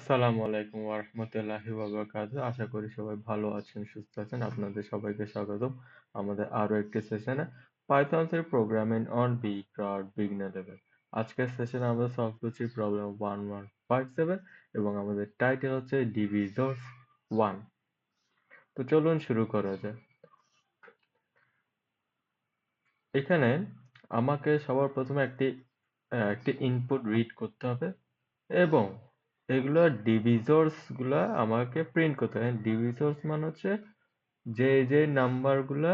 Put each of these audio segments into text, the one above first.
আসসালামু আলাইকুম ওয়া রাহমাতুল্লাহি ওয়া বারাকাতুহু। আশা করি সবাই ভালো আছেন, সুস্থ আছেন। আপনাদের সবাইকে স্বাগতম আমাদের আরো একটি সেশনে পাইথন এর programming on B cloud beginner level. আজকের সেশনে আমরা সলভ করছি প্রবলেম 1157 এবং আমাদের টাইটেল হচ্ছে ডিভিজর্স 1। তো চলুন শুরু করা যাক। এখানে আমাকে সবার প্রথমে একটি ইনপুট রিড করতে হবে এবং এগুলো ডিভিজর্স গুলা আমাকে প্রিন্ট করতে হবে। ডিভিজর্স মানে হচ্ছে যে নাম্বারগুলা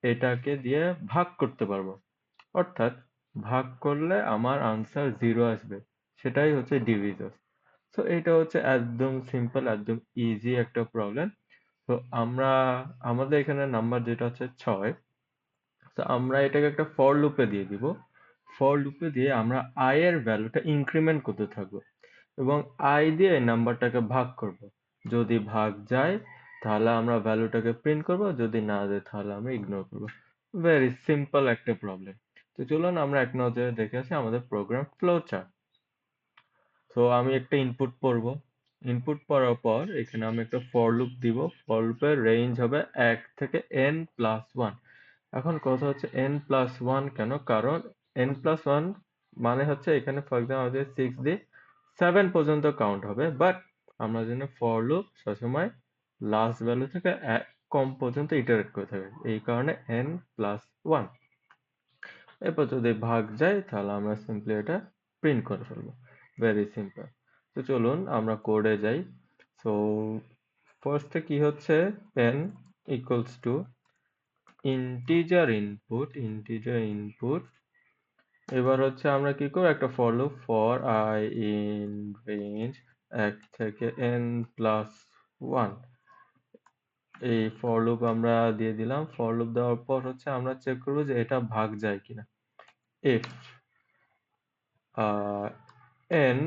এটাকে দিয়ে ভাগ করতে পারবো, অর্থাৎ ভাগ করলে আমার আনসার 0 আসবে, সেটাই হচ্ছে ডিভিজর্স। তো এটা হচ্ছে একদম সিম্পল, একদম ইজি একটা প্রবলেম। তো আমাদের এখানে নাম্বার যেটা হচ্ছে 6। তো আমরা এটাকে একটা ফর লুপে দিয়ে দিব। ফর লুপে দিয়ে আমরা i এর ভ্যালুটা ইনক্রিমেন্ট করতে থাকবো এবং i দিয়ে নাম্বারটাকে ভাগ করব। যদি ভাগ যায় তাহলে আমরা ভ্যালুটাকে প্রিন্ট করব, যদি না যায় তাহলে আমরা ইগনোর করব। ভেরি সিম্পল একটা প্রবলেম। তো চলুন আমরা এক নজরে দেখে আসি আমাদের প্রোগ্রাম ফ্লো চার্ট। তো আমি একটা ইনপুট পড়ব। ইনপুট পড়ার পর এখানে আমি একটা ফর লুপ দিব। ফর লুপের রেঞ্জ হবে 1 থেকে n+1। এখন কথা হচ্ছে n+1 কেন? কারণ n+1 মানে হচ্ছে এখানে ফর এক্সাম্পল আমাদের 6 দিয়ে 7 পর্যন্ত কাউন্ট হবে, বাট আমরা জানি ফর লুপ সবসময় লাস্ট ভ্যালু থেকে কম পর্যন্ত ইটারেট করে থাকে, এই কারণে n+1। এরপর যদি ভাগ যায় তাহলে আমরা সিম্পলি এটা প্রিন্ট করে ফেলবো। Very simple. তো চলুন আমরা কোডে যাই। সো ফার্স্টে কি হচ্ছে, n equals to integer input. এবার হচ্ছে আমরা কি করব, একটা for loop for i in range 1 থেকে n+1। এই ফর লুপ আমরা দিয়ে দিলাম। ফর লুপ দেওয়ার পর হচ্ছে আমরা চেক করব যে এটা ভাগ যায় কিনা। if n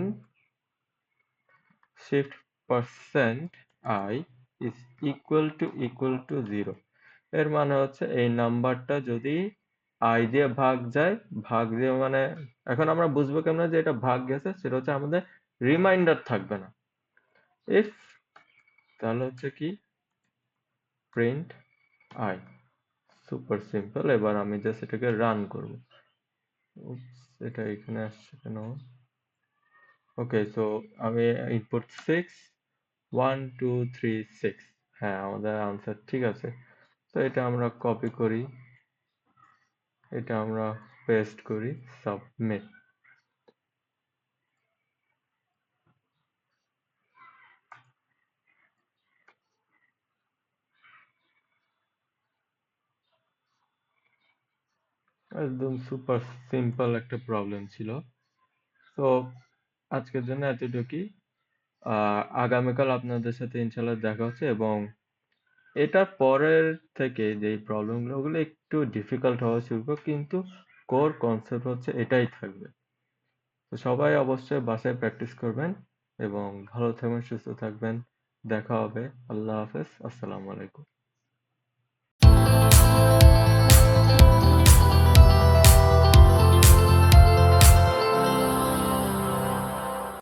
shift percent I is equal to 0, এর মানে হচ্ছে এই নাম্বারটা যদি i দিয়ে ভাগ যায়, ভাগ দিয়ে মানে এখন আমরা বুঝবো কেমনে যে এটা ভাগ গেছে, সেটা হচ্ছে আমাদের রিমাইন্ডার থাকবে না। if তাহলে হচ্ছে কি প্রিন্ট i। Super simple. এবার আমি জাস্ট এটাকে রান করব। এটা এখানে আসছে কেন? ওকে, সো আমি ইনপুট 6 1 2 3 6। হ্যাঁ, আমাদের আনসার ঠিক আছে। তো এটা আমরা কপি করি, এটা আমরা পেস্ট করি, সাবমিট। একদম সুপার সিম্পল একটা প্রবলেম ছিল। তো আজকের জন্য এতটুকুই। আগামীকাল আপনাদের সাথে ইনশাল্লাহ দেখা হচ্ছে এবং এটার পরের থেকে যে প্রবলেমগুলো ওগুলো একটু ডিফিকাল্ট হওয়া শুরু করবে, কিন্তু কোর কনসেপ্ট হচ্ছে এটাই থাকবে। তো সবাই অবশ্যই বাসায় প্র্যাকটিস করবেন এবং ভালো থাকবেন, সুস্থ থাকবেন। দেখা হবে। আল্লাহ হাফেজ। আসসালামু আলাইকুম।